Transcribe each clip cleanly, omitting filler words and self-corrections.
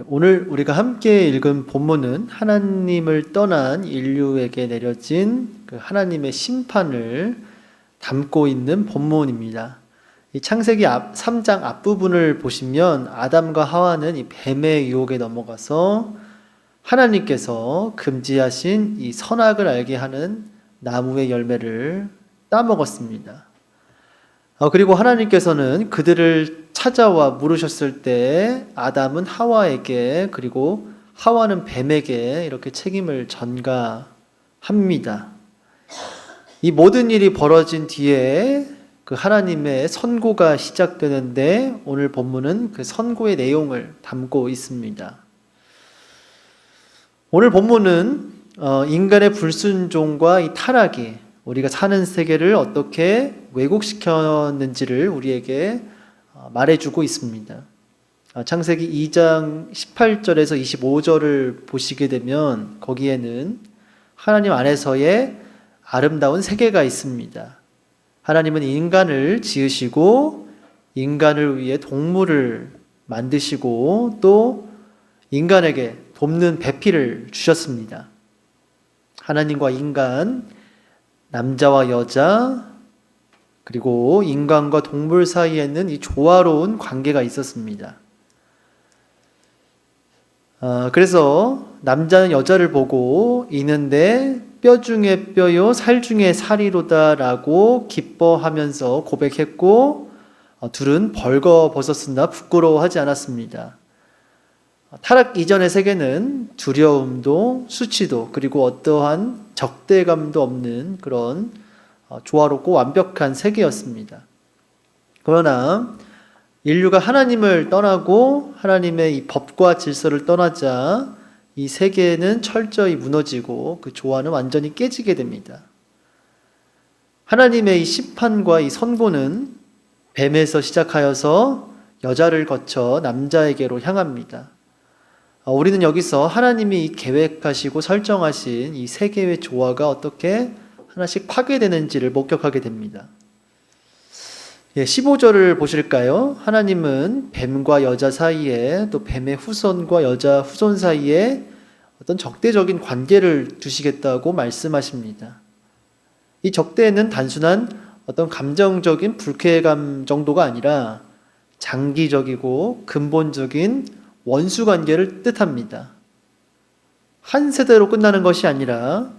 오늘 우리가 함께 읽은 본문은 하나님을 떠난 인류에게 내려진 그 하나님의 심판을 담고 있는 본문입니다. 이 창세기 3장 앞부분을 보시면 아담과 하와는 이 뱀의 유혹에 넘어가서 하나님께서 금지하신 이 선악을 알게 하는 나무의 열매를 따먹었습니다. 그리고 하나님께서는 그들을 찾아와 물으셨을 때 아담은 하와에게 그리고 하와는 뱀에게 이렇게 책임을 전가합니다. 이 모든 일이 벌어진 뒤에 그 하나님의 선고가 시작되는데 오늘 본문은 그 선고의 내용을 담고 있습니다. 오늘 본문은 인간의 불순종과 이 타락이 우리가 사는 세계를 어떻게 왜곡시켰는지를 우리에게 말해주고 있습니다. 창세기 2장 18절에서 25절을 보시게 되면 거기에는 하나님 안에서의 아름다운 세계가 있습니다. 하나님은 인간을 지으시고 인간을 위해 동물을 만드시고 또 인간에게 돕는 배필을 주셨습니다. 하나님과 인간, 남자와 여자, 그리고 인간과 동물 사이에는 이 조화로운 관계가 있었습니다. 그래서 남자는 여자를 보고 이는데 뼈 중에 뼈요 살 중에 살이로다 라고 기뻐하면서 고백했고 둘은 벌거벗었으나 부끄러워하지 않았습니다. 타락 이전의 세계는 두려움도 수치도 그리고 어떠한 적대감도 없는 그런 조화롭고 완벽한 세계였습니다. 그러나 인류가 하나님을 떠나고 하나님의 이 법과 질서를 떠나자 이 세계는 철저히 무너지고 그 조화는 완전히 깨지게 됩니다. 하나님의 이 심판과 이 선고는 뱀에서 시작하여서 여자를 거쳐 남자에게로 향합니다. 우리는 여기서 하나님이 계획하시고 설정하신 이 세계의 조화가 어떻게 하나씩 파괴되는지를 목격하게 됩니다. 15절을 보실까요? 하나님은 뱀과 여자 사이에 또 뱀의 후손과 여자 후손 사이에 어떤 적대적인 관계를 두시겠다고 말씀하십니다. 이 적대는 단순한 어떤 감정적인 불쾌감 정도가 아니라 장기적이고 근본적인 원수 관계를 뜻합니다. 한 세대로 끝나는 것이 아니라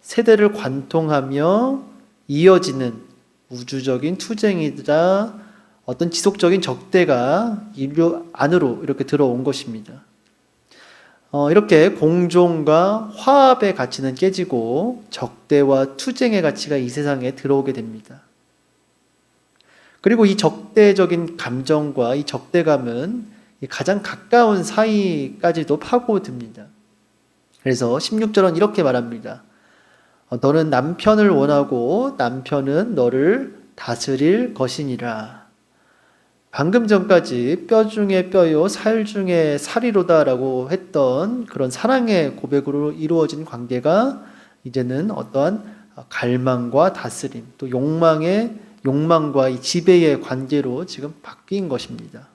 세대를 관통하며 이어지는 우주적인 투쟁이라 어떤 지속적인 적대가 인류 안으로 이렇게 들어온 것입니다. 이렇게 공존과 화합의 가치는 깨지고 적대와 투쟁의 가치가 이 세상에 들어오게 됩니다. 그리고 이 적대적인 감정과 이 적대감은 가장 가까운 사이까지도 파고듭니다. 그래서 16절은 이렇게 말합니다. 너는 남편을 원하고 남편은 너를 다스릴 것이니라. 방금 전까지 뼈 중에 뼈요 살 중에 살이로다 라고 했던 그런 사랑의 고백으로 이루어진 관계가 이제는 어떠한 갈망과 다스림 또 욕망과 이 지배의 관계로 지금 바뀐 것입니다.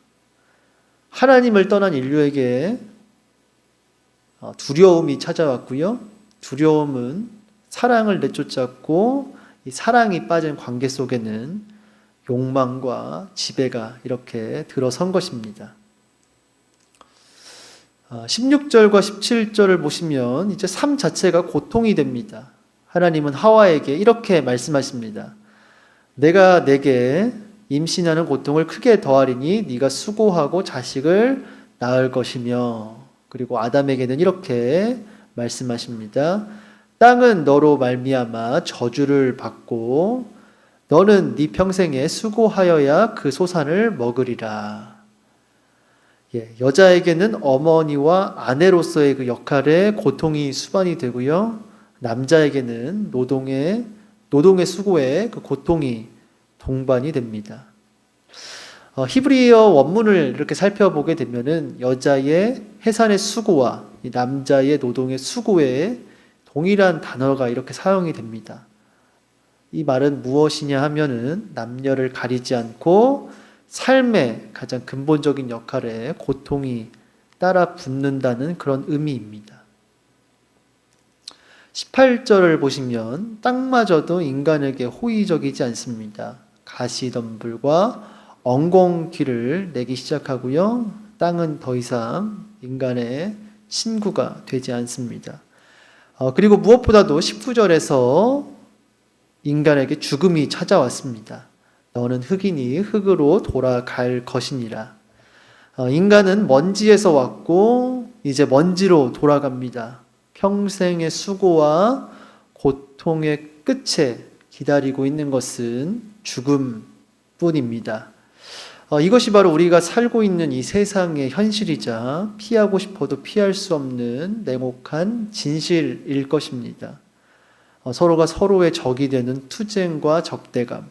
하나님을 떠난 인류에게 두려움이 찾아왔고요. 두려움은 사랑을 내쫓았고 이 사랑이 빠진 관계 속에는 욕망과 지배가 이렇게 들어선 것입니다. 16절과 17절을 보시면 이제 삶 자체가 고통이 됩니다. 하나님은 하와에게 이렇게 말씀하십니다. 내가 내게 임신하는 고통을 크게 더하리니 네가 수고하고 자식을 낳을 것이며 그리고 아담에게는 이렇게 말씀하십니다. 땅은 너로 말미암아 저주를 받고 너는 네 평생에 수고하여야 그 소산을 먹으리라. 여자에게는 어머니와 아내로서의 그 역할에 고통이 수반이 되고요. 남자에게는 노동의 수고에 그 고통이 동반이 됩니다. 히브리어 원문을 이렇게 살펴보게 되면은 여자의 해산의 수고와 이 남자의 노동의 수고에 동일한 단어가 이렇게 사용이 됩니다. 이 말은 무엇이냐 하면은 남녀를 가리지 않고 삶의 가장 근본적인 역할에 고통이 따라 붙는다는 그런 의미입니다. 18절을 보시면 땅마저도 인간에게 호의적이지 않습니다. 가시덤불과 엉겅퀴를 내기 시작하고요. 땅은 더 이상 인간의 친구가 되지 않습니다. 그리고 무엇보다도 19절에서 인간에게 죽음이 찾아왔습니다. 너는 흙이니 흙으로 돌아갈 것이니라. 인간은 먼지에서 왔고 이제 먼지로 돌아갑니다. 평생의 수고와 고통의 끝에 기다리고 있는 것은 죽음뿐입니다. 이것이 바로 우리가 살고 있는 이 세상의 현실이자 피하고 싶어도 피할 수 없는 냉혹한 진실일 것입니다. 서로가 서로의 적이 되는 투쟁과 적대감,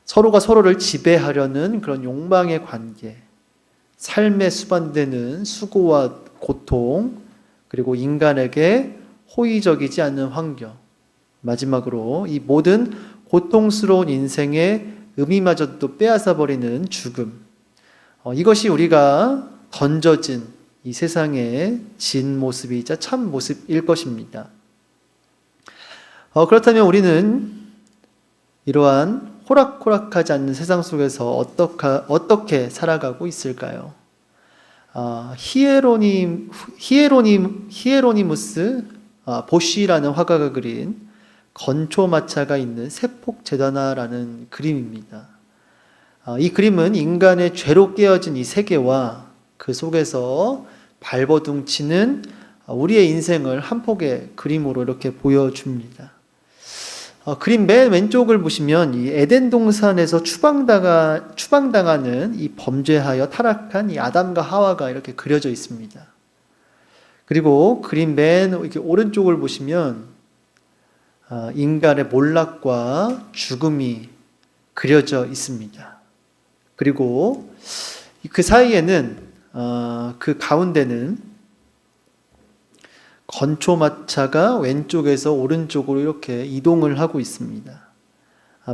서로가 서로를 지배하려는 그런 욕망의 관계, 삶에 수반되는 수고와 고통, 그리고 인간에게 호의적이지 않는 환경, 마지막으로 이 모든 고통스러운 인생의 의미마저도 빼앗아 버리는 죽음, 이것이 우리가 던져진 이 세상의 진 모습이자 참 모습일 것입니다. 그렇다면 우리는 이러한 호락호락하지 않는 세상 속에서 어떻게 살아가고 있을까요? 히에로니무스 보쉬라는 화가가 그린 건초마차가 있는 세폭재단화라는 그림입니다. 이 그림은 인간의 죄로 깨어진 이 세계와 그 속에서 발버둥치는 우리의 인생을 한 폭의 그림으로 이렇게 보여줍니다. 그림 맨 왼쪽을 보시면 이 에덴 동산에서 추방당하는 이 범죄하여 타락한 이 아담과 하와가 이렇게 그려져 있습니다. 그리고 그림 맨 이렇게 오른쪽을 보시면 인간의 몰락과 죽음이 그려져 있습니다. 그리고 그 사이에는 그 가운데는 건초마차가 왼쪽에서 오른쪽으로 이렇게 이동을 하고 있습니다.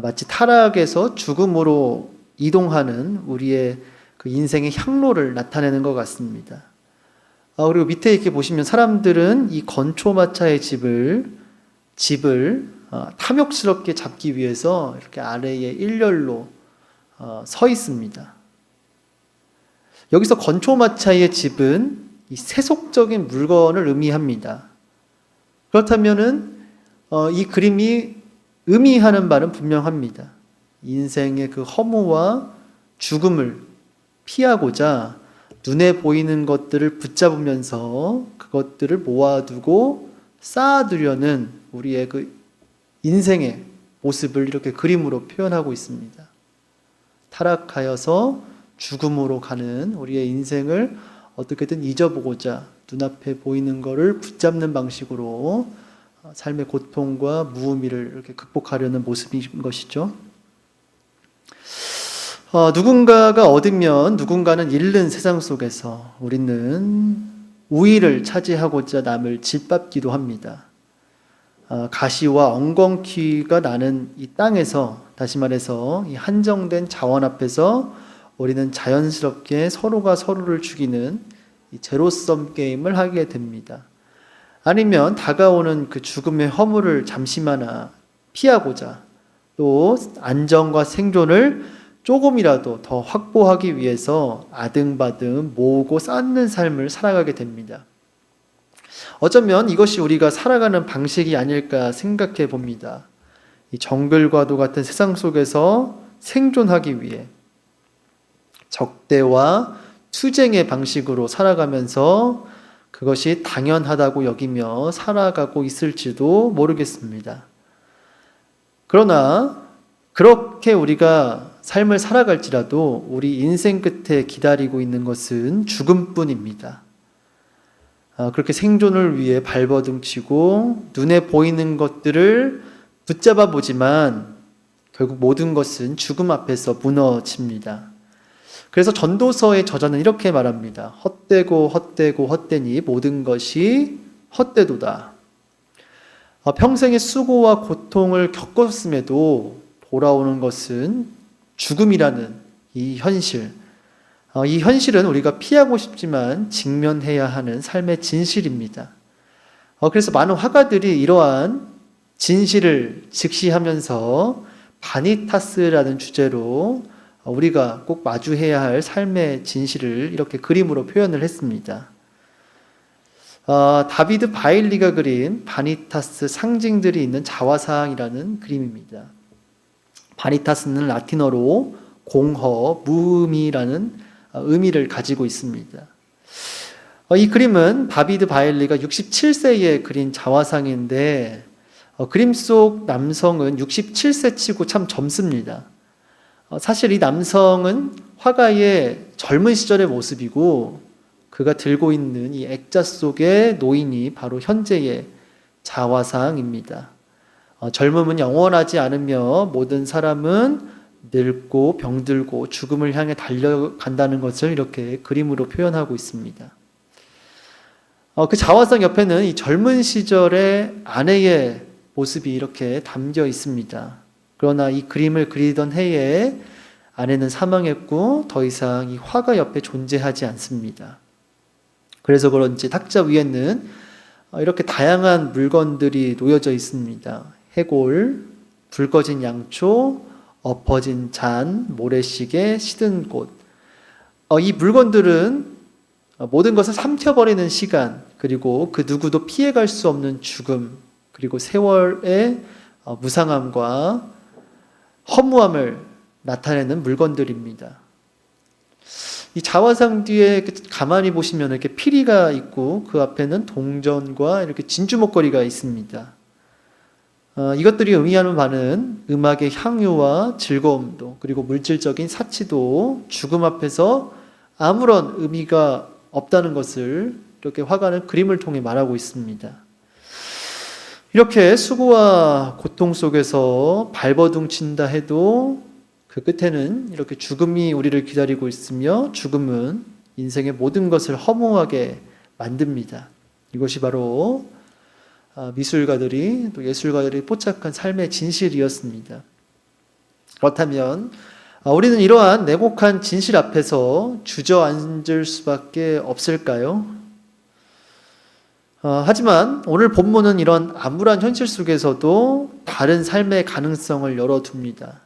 마치 타락에서 죽음으로 이동하는 우리의 그 인생의 향로를 나타내는 것 같습니다. 그리고 밑에 이렇게 보시면 사람들은 이 건초마차의 집을 탐욕스럽게 잡기 위해서 이렇게 아래에 일렬로 서 있습니다. 여기서 건초마차의 집은 이 세속적인 물건을 의미합니다. 그렇다면은 이 그림이 의미하는 바는 분명합니다. 인생의 그 허무와 죽음을 피하고자 눈에 보이는 것들을 붙잡으면서 그것들을 모아두고 쌓아두려는 우리의 그 인생의 모습을 이렇게 그림으로 표현하고 있습니다. 타락하여서 죽음으로 가는 우리의 인생을 어떻게든 잊어보고자 눈앞에 보이는 것을 붙잡는 방식으로 삶의 고통과 무의미를 이렇게 극복하려는 모습인 것이죠. 누군가가 얻으면 누군가는 잃는 세상 속에서 우리는 우위를 차지하고자 남을 짓밟기도 합니다. 가시와 엉겅퀴가 나는 이 땅에서, 다시 말해서 이 한정된 자원 앞에서 우리는 자연스럽게 서로가 서로를 죽이는 이 제로섬 게임을 하게 됩니다. 아니면 다가오는 그 죽음의 허물을 잠시마나 피하고자 또 안정과 생존을 조금이라도 더 확보하기 위해서 아등바등 모으고 쌓는 삶을 살아가게 됩니다. 어쩌면 이것이 우리가 살아가는 방식이 아닐까 생각해 봅니다. 이 정글과도 같은 세상 속에서 생존하기 위해 적대와 투쟁의 방식으로 살아가면서 그것이 당연하다고 여기며 살아가고 있을지도 모르겠습니다. 그러나 그렇게 우리가 삶을 살아갈지라도 우리 인생 끝에 기다리고 있는 것은 죽음뿐입니다. 그렇게 생존을 위해 발버둥치고 눈에 보이는 것들을 붙잡아 보지만 결국 모든 것은 죽음 앞에서 무너집니다. 그래서 전도서의 저자는 이렇게 말합니다. 헛되고 헛되고 헛되니 모든 것이 헛되도다. 평생의 수고와 고통을 겪었음에도 돌아오는 것은 죽음이라는 이 현실. 이 현실은 우리가 피하고 싶지만 직면해야 하는 삶의 진실입니다. 그래서 많은 화가들이 이러한 진실을 직시하면서 바니타스라는 주제로 우리가 꼭 마주해야 할 삶의 진실을 이렇게 그림으로 표현을 했습니다. 다비드 바일리가 그린 바니타스 상징들이 있는 자화상이라는 그림입니다. 바니타스는 라틴어로 공허, 무의미라는 의미를 가지고 있습니다. 이 그림은 다비드 바일리가 67세에 그린 자화상인데 그림 속 남성은 67세 치고 참 젊습니다. 사실 이 남성은 화가의 젊은 시절의 모습이고 그가 들고 있는 이 액자 속의 노인이 바로 현재의 자화상입니다. 젊음은 영원하지 않으며 모든 사람은 늙고 병들고 죽음을 향해 달려간다는 것을 이렇게 그림으로 표현하고 있습니다. 그 자화상 옆에는 이 젊은 시절의 아내의 모습이 이렇게 담겨 있습니다. 그러나 이 그림을 그리던 해에 아내는 사망했고 더 이상 이 화가 옆에 존재하지 않습니다. 그래서 그런지 탁자 위에는 이렇게 다양한 물건들이 놓여져 있습니다. 해골, 불 꺼진 양초, 엎어진 잔, 모래시계, 시든 꽃. 이 물건들은 모든 것을 삼켜버리는 시간, 그리고 그 누구도 피해갈 수 없는 죽음, 그리고 세월의 무상함과 허무함을 나타내는 물건들입니다. 이 자화상 뒤에 가만히 보시면 이렇게 피리가 있고 그 앞에는 동전과 이렇게 진주 목걸이가 있습니다. 이것들이 의미하는 바는 음악의 향유와 즐거움도 그리고 물질적인 사치도 죽음 앞에서 아무런 의미가 없다는 것을 이렇게 화가는 그림을 통해 말하고 있습니다. 이렇게 수고와 고통 속에서 발버둥 친다 해도 그 끝에는 이렇게 죽음이 우리를 기다리고 있으며 죽음은 인생의 모든 것을 허무하게 만듭니다. 이것이 바로 미술가들이 또 예술가들이 포착한 삶의 진실이었습니다. 그렇다면 우리는 이러한 냉혹한 진실 앞에서 주저앉을 수밖에 없을까요? 하지만 오늘 본문은 이런 암울한 현실 속에서도 다른 삶의 가능성을 열어둡니다.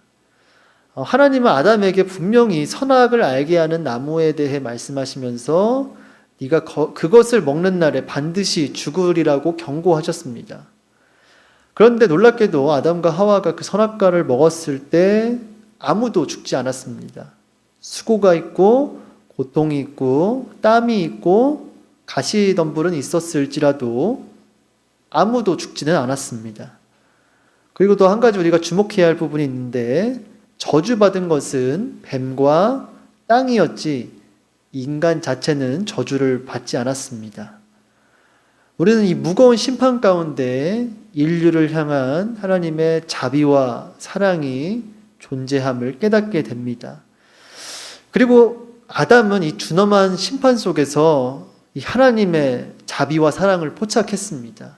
하나님은 아담에게 분명히 선악을 알게 하는 나무에 대해 말씀하시면서 네가 그것을 먹는 날에 반드시 죽으리라고 경고하셨습니다. 그런데 놀랍게도 아담과 하와가 그 선악과를 먹었을 때 아무도 죽지 않았습니다. 수고가 있고 고통이 있고 땀이 있고 가시덤불은 있었을지라도 아무도 죽지는 않았습니다. 그리고 또 한 가지 우리가 주목해야 할 부분이 있는데 저주받은 것은 뱀과 땅이었지 인간 자체는 저주를 받지 않았습니다. 우리는 이 무거운 심판 가운데 인류를 향한 하나님의 자비와 사랑이 존재함을 깨닫게 됩니다. 그리고 아담은 이 준엄한 심판 속에서 이 하나님의 자비와 사랑을 포착했습니다.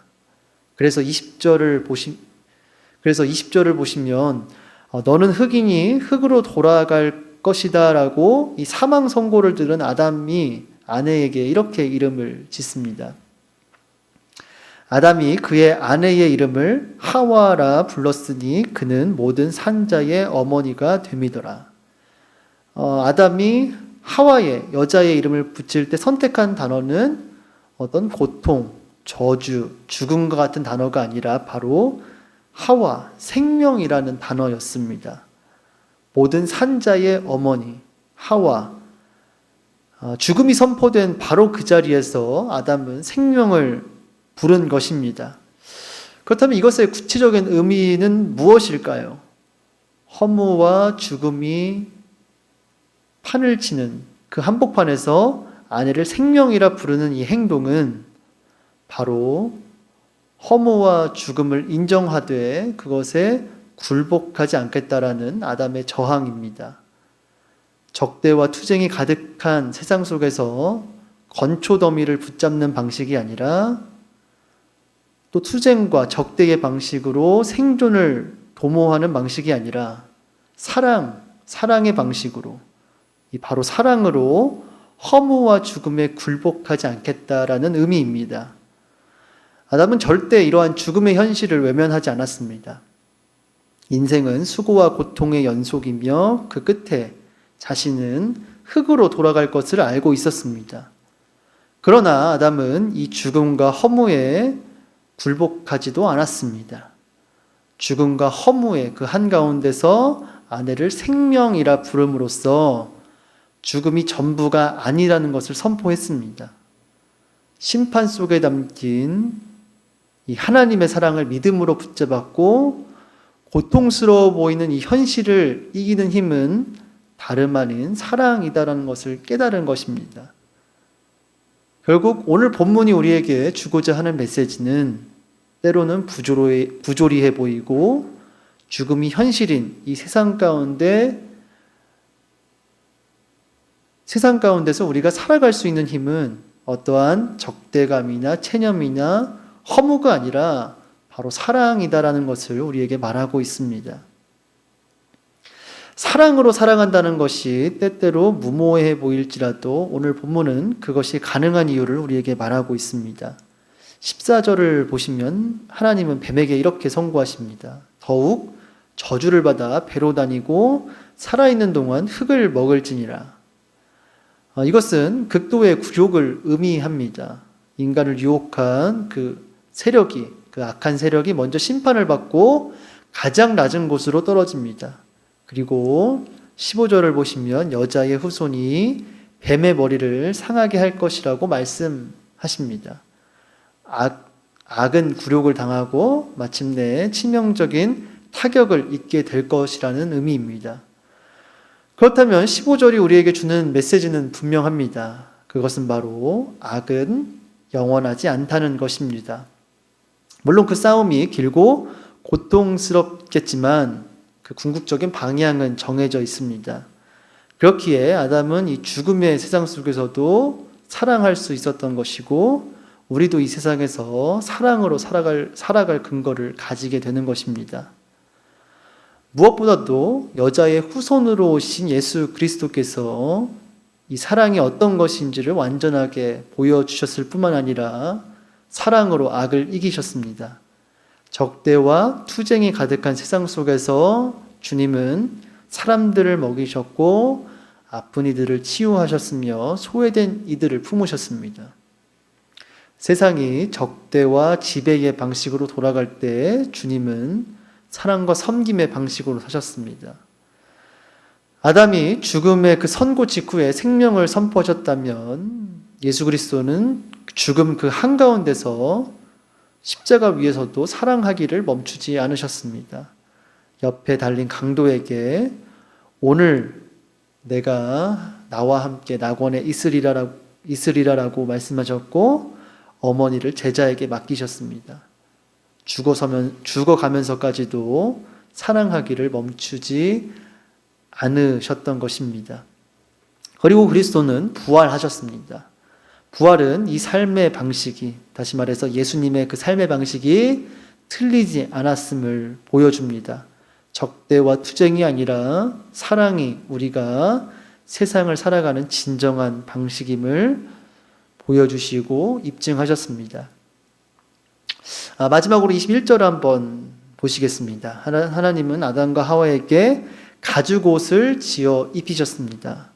그래서 20절을 보시면 너는 흙이니 흙으로 돌아갈 것이다 라고 이 사망 선고를 들은 아담이 아내에게 이렇게 이름을 짓습니다. 아담이 그의 아내의 이름을 하와라 불렀으니 그는 모든 산자의 어머니가 됨이더라. 아담이 하와의 여자의 이름을 붙일 때 선택한 단어는 어떤 고통, 저주, 죽음과 같은 단어가 아니라 바로 하와, 생명이라는 단어였습니다. 모든 산자의 어머니, 하와. 죽음이 선포된 바로 그 자리에서 아담은 생명을 부른 것입니다. 그렇다면 이것의 구체적인 의미는 무엇일까요? 허무와 죽음이 판을 치는 그 한복판에서 아내를 생명이라 부르는 이 행동은 바로 허무와 죽음을 인정하되 그것에 굴복하지 않겠다라는 아담의 저항입니다. 적대와 투쟁이 가득한 세상 속에서 건초더미를 붙잡는 방식이 아니라 또 투쟁과 적대의 방식으로 생존을 도모하는 방식이 아니라 사랑의 방식으로 이 바로 사랑으로 허무와 죽음에 굴복하지 않겠다라는 의미입니다. 아담은 절대 이러한 죽음의 현실을 외면하지 않았습니다. 인생은 수고와 고통의 연속이며 그 끝에 자신은 흙으로 돌아갈 것을 알고 있었습니다. 그러나 아담은 이 죽음과 허무에 굴복하지도 않았습니다. 죽음과 허무의 그 한가운데서 아내를 생명이라 부름으로써 죽음이 전부가 아니라는 것을 선포했습니다. 심판 속에 담긴 이 하나님의 사랑을 믿음으로 붙잡았고 고통스러워 보이는 이 현실을 이기는 힘은 다름 아닌 사랑이다라는 것을 깨달은 것입니다. 결국 오늘 본문이 우리에게 주고자 하는 메시지는 때로는 부조리해 보이고 죽음이 현실인 이 세상 가운데서 우리가 살아갈 수 있는 힘은 어떠한 적대감이나 체념이나 허무가 아니라 바로 사랑이다라는 것을 우리에게 말하고 있습니다. 사랑으로 사랑한다는 것이 때때로 무모해 보일지라도 오늘 본문은 그것이 가능한 이유를 우리에게 말하고 있습니다. 14절을 보시면 하나님은 뱀에게 이렇게 선고하십니다. 더욱 저주를 받아 배로 다니고 살아있는 동안 흙을 먹을지니라. 이것은 극도의 굴욕을 의미합니다. 인간을 유혹한 그 악한 세력이 먼저 심판을 받고 가장 낮은 곳으로 떨어집니다. 그리고 15절을 보시면 여자의 후손이 뱀의 머리를 상하게 할 것이라고 말씀하십니다. 악은 굴욕을 당하고 마침내 치명적인 타격을 입게 될 것이라는 의미입니다. 그렇다면 15절이 우리에게 주는 메시지는 분명합니다. 그것은 바로 악은 영원하지 않다는 것입니다. 물론 그 싸움이 길고 고통스럽겠지만 그 궁극적인 방향은 정해져 있습니다. 그렇기에 아담은 이 죽음의 세상 속에서도 사랑할 수 있었던 것이고 우리도 이 세상에서 사랑으로 살아갈 근거를 가지게 되는 것입니다. 무엇보다도 여자의 후손으로 오신 예수 그리스도께서 이 사랑이 어떤 것인지를 완전하게 보여주셨을 뿐만 아니라 사랑으로 악을 이기셨습니다. 적대와 투쟁이 가득한 세상 속에서 주님은 사람들을 먹이셨고 아픈 이들을 치유하셨으며 소외된 이들을 품으셨습니다. 세상이 적대와 지배의 방식으로 돌아갈 때 주님은 사랑과 섬김의 방식으로 사셨습니다. 아담이 죽음의 그 선고 직후에 생명을 선포하셨다면 예수 그리스도는 죽음 그 한가운데서 십자가 위에서도 사랑하기를 멈추지 않으셨습니다. 옆에 달린 강도에게 오늘 내가 나와 함께 낙원에 있으리라라고 말씀하셨고 어머니를 제자에게 맡기셨습니다. 죽어가면서까지도 사랑하기를 멈추지 않으셨던 것입니다. 그리고 그리스도는 부활하셨습니다. 부활은 이 삶의 방식이, 다시 말해서 예수님의 그 삶의 방식이 틀리지 않았음을 보여줍니다. 적대와 투쟁이 아니라 사랑이 우리가 세상을 살아가는 진정한 방식임을 보여주시고 입증하셨습니다. 마지막으로 21절 한번 보시겠습니다. 하나님은 아담과 하와에게 가죽옷을 지어 입히셨습니다.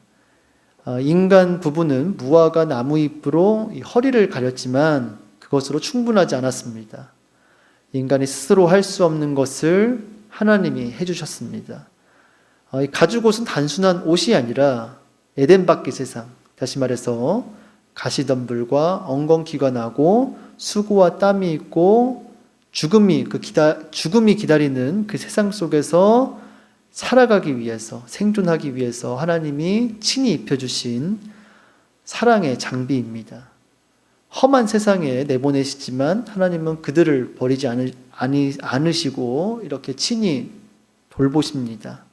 인간 부부는 무화과 나무잎으로 허리를 가렸지만 그것으로 충분하지 않았습니다. 인간이 스스로 할 수 없는 것을 하나님이 해주셨습니다. 이 가죽옷은 단순한 옷이 아니라 에덴 밖의 세상, 다시 말해서 가시덤불과 엉겅퀴가 나고 수고와 땀이 있고 죽음이 기다리는 그 세상 속에서 살아가기 위해서, 생존하기 위해서 하나님이 친히 입혀주신 사랑의 장비입니다. 험한 세상에 내보내시지만 하나님은 그들을 버리지 않으시고 이렇게 친히 돌보십니다.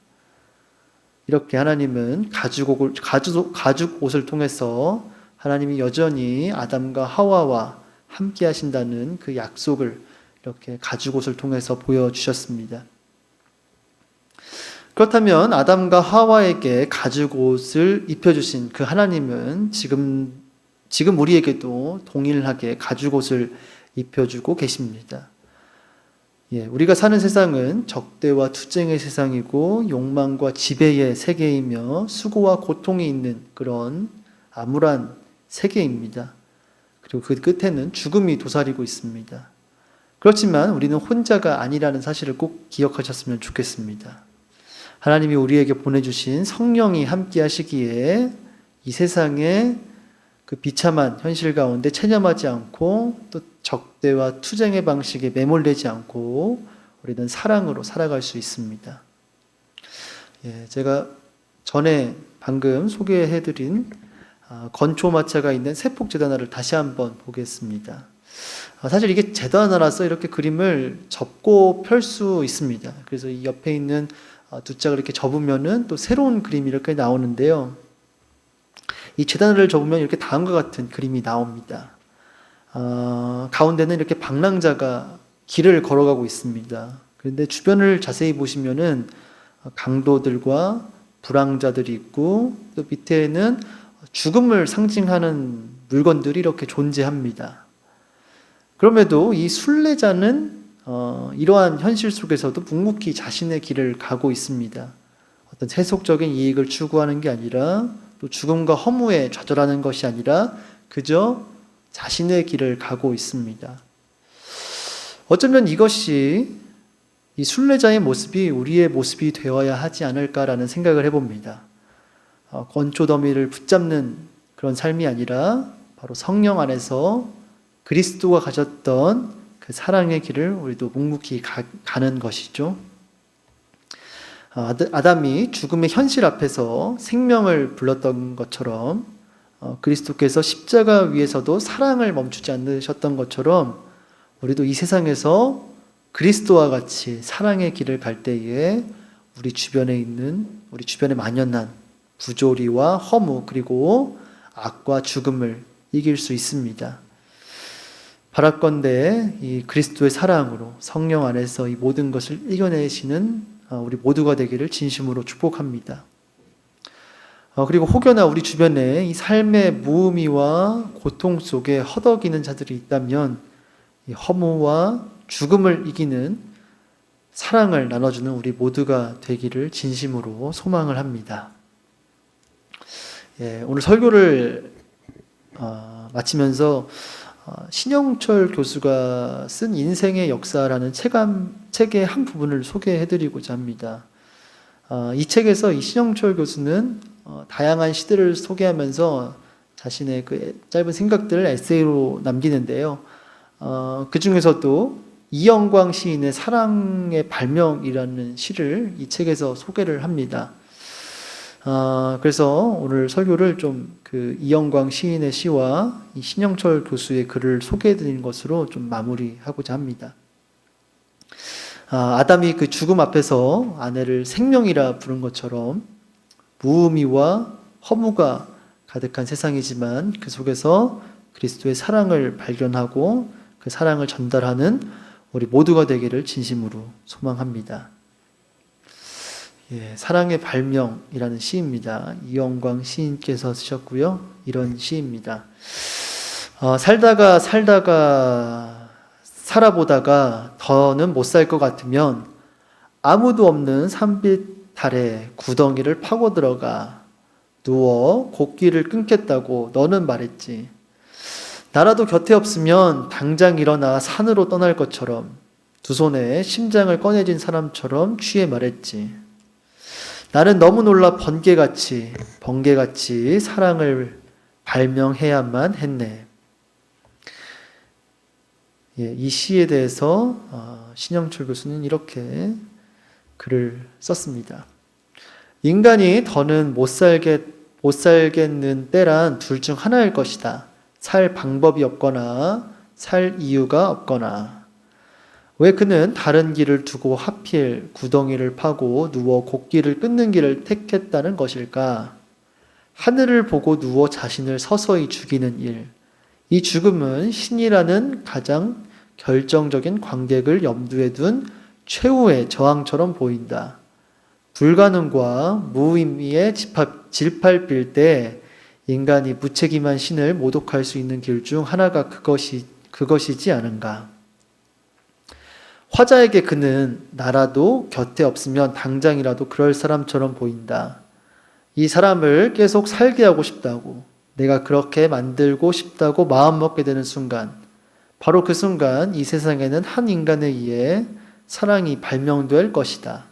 이렇게 하나님은 가죽옷을 통해서 하나님이 여전히 아담과 하와와 함께 하신다는 그 약속을 이렇게 가죽옷을 통해서 보여주셨습니다. 그렇다면 아담과 하와에게 가죽옷을 입혀주신 그 하나님은 지금 우리에게도 동일하게 가죽옷을 입혀주고 계십니다. 우리가 사는 세상은 적대와 투쟁의 세상이고 욕망과 지배의 세계이며 수고와 고통이 있는 그런 암울한 세계입니다. 그리고 그 끝에는 죽음이 도사리고 있습니다. 그렇지만 우리는 혼자가 아니라는 사실을 꼭 기억하셨으면 좋겠습니다. 하나님이 우리에게 보내주신 성령이 함께 하시기에 이 세상에 그 비참한 현실 가운데 체념하지 않고 또 적대와 투쟁의 방식에 매몰되지 않고 우리는 사랑으로 살아갈 수 있습니다. 제가 전에 방금 소개해드린 건초마차가 있는 세폭재단화를 다시 한번 보겠습니다. 사실 이게 재단화라서 이렇게 그림을 접고 펼 수 있습니다. 그래서 이 옆에 있는 두 짝을 이렇게 접으면은 또 새로운 그림이 이렇게 나오는데요. 이 재단을 접으면 이렇게 다음과 같은 그림이 나옵니다. 가운데는 이렇게 방랑자가 길을 걸어가고 있습니다. 그런데 주변을 자세히 보시면은 강도들과 불황자들이 있고 또 밑에는 죽음을 상징하는 물건들이 이렇게 존재합니다. 그럼에도 이 순례자는 이러한 현실 속에서도 묵묵히 자신의 길을 가고 있습니다. 어떤 세속적인 이익을 추구하는 게 아니라 또 죽음과 허무에 좌절하는 것이 아니라 그저 자신의 길을 가고 있습니다. 어쩌면 이것이 이 순례자의 모습이 우리의 모습이 되어야 하지 않을까라는 생각을 해봅니다. 건초더미를 붙잡는 그런 삶이 아니라 바로 성령 안에서 그리스도가 가졌던 그 사랑의 길을 우리도 묵묵히 가는 것이죠. 아담이 죽음의 현실 앞에서 생명을 불렀던 것처럼 그리스도께서 십자가 위에서도 사랑을 멈추지 않으셨던 것처럼 우리도 이 세상에서 그리스도와 같이 사랑의 길을 갈 때에 우리 주변에 만연한 부조리와 허무 그리고 악과 죽음을 이길 수 있습니다. 바랄건대 이 그리스도의 사랑으로 성령 안에서 이 모든 것을 이겨내시는 우리 모두가 되기를 진심으로 축복합니다. 그리고 혹여나 우리 주변에 이 삶의 무의미와 고통 속에 허덕이는 자들이 있다면 이 허무와 죽음을 이기는 사랑을 나눠주는 우리 모두가 되기를 진심으로 소망을 합니다. 오늘 설교를 마치면서 신영철 교수가 쓴 인생의 역사라는 책의 한 부분을 소개해드리고자 합니다. 이 책에서 이 신영철 교수는 다양한 시대를 소개하면서 자신의 그 짧은 생각들을 에세이로 남기는데요. 그 중에서도 이영광 시인의 사랑의 발명이라는 시를 이 책에서 소개를 합니다. 그래서 오늘 설교를 좀 그 이영광 시인의 시와 이 신영철 교수의 글을 소개해드리는 것으로 좀 마무리하고자 합니다. 아담이 그 죽음 앞에서 아내를 생명이라 부른 것처럼 무의미와 허무가 가득한 세상이지만 그 속에서 그리스도의 사랑을 발견하고 그 사랑을 전달하는 우리 모두가 되기를 진심으로 소망합니다. 사랑의 발명이라는 시입니다. 이영광 시인께서 쓰셨고요. 이런 시입니다. 살다가 살아보다가 더는 못 살 것 같으면 아무도 없는 산빛 달에 구덩이를 파고 들어가 누워 곡기를 끊겠다고 너는 말했지. 나라도 곁에 없으면 당장 일어나 산으로 떠날 것처럼 두 손에 심장을 꺼내진 사람처럼 취해 말했지. 나는 너무 놀라 번개같이 사랑을 발명해야만 했네. 이 시에 대해서 신영철 교수는 이렇게 글을 썼습니다. 인간이 더는 못 살겠는 때란 둘 중 하나일 것이다. 살 방법이 없거나 살 이유가 없거나. 왜 그는 다른 길을 두고 하필 구덩이를 파고 누워 곡기를 끊는 길을 택했다는 것일까? 하늘을 보고 누워 자신을 서서히 죽이는 일. 이 죽음은 신이라는 가장 결정적인 관객을 염두에 둔 최후의 저항처럼 보인다. 불가능과 무의미에 질팔빌 때 인간이 무책임한 신을 모독할 수 있는 길 중 하나가 그것이지 않은가. 화자에게 그는 나라도 곁에 없으면 당장이라도 그럴 사람처럼 보인다. 이 사람을 계속 살게 하고 싶다고, 내가 그렇게 만들고 싶다고 마음먹게 되는 순간, 바로 그 순간 이 세상에는 한 인간에 의해 사랑이 발명될 것이다.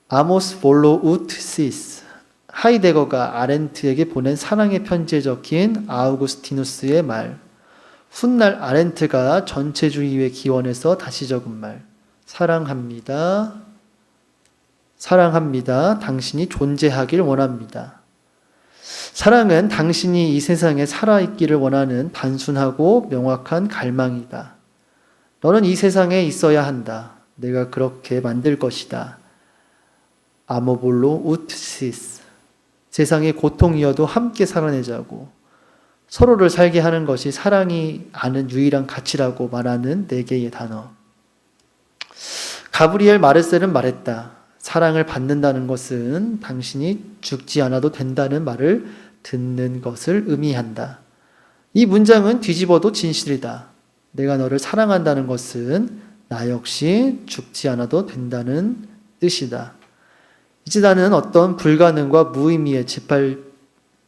아모스 볼로 우트시스, 하이데거가 아렌트에게 보낸 사랑의 편지에 적힌 아우구스티누스의 말, 훗날 아렌트가 전체주의의 기원에서 다시 적은 말, 사랑합니다. 사랑합니다. 당신이 존재하길 원합니다. 사랑은 당신이 이 세상에 살아있기를 원하는 단순하고 명확한 갈망이다. 너는 이 세상에 있어야 한다. 내가 그렇게 만들 것이다. 아모볼로 우트시스. 세상의 고통이어도 함께 살아내자고, 서로를 살게 하는 것이 사랑이 아는 유일한 가치라고 말하는 네 개의 단어. 가브리엘 마르셀은 말했다. 사랑을 받는다는 것은 당신이 죽지 않아도 된다는 말을 듣는 것을 의미한다. 이 문장은 뒤집어도 진실이다. 내가 너를 사랑한다는 것은 나 역시 죽지 않아도 된다는 뜻이다. 이제 나는 어떤 불가능과 무의미에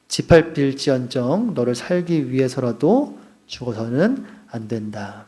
짓밟힐지언정 너를 살기 위해서라도 죽어서는 안 된다.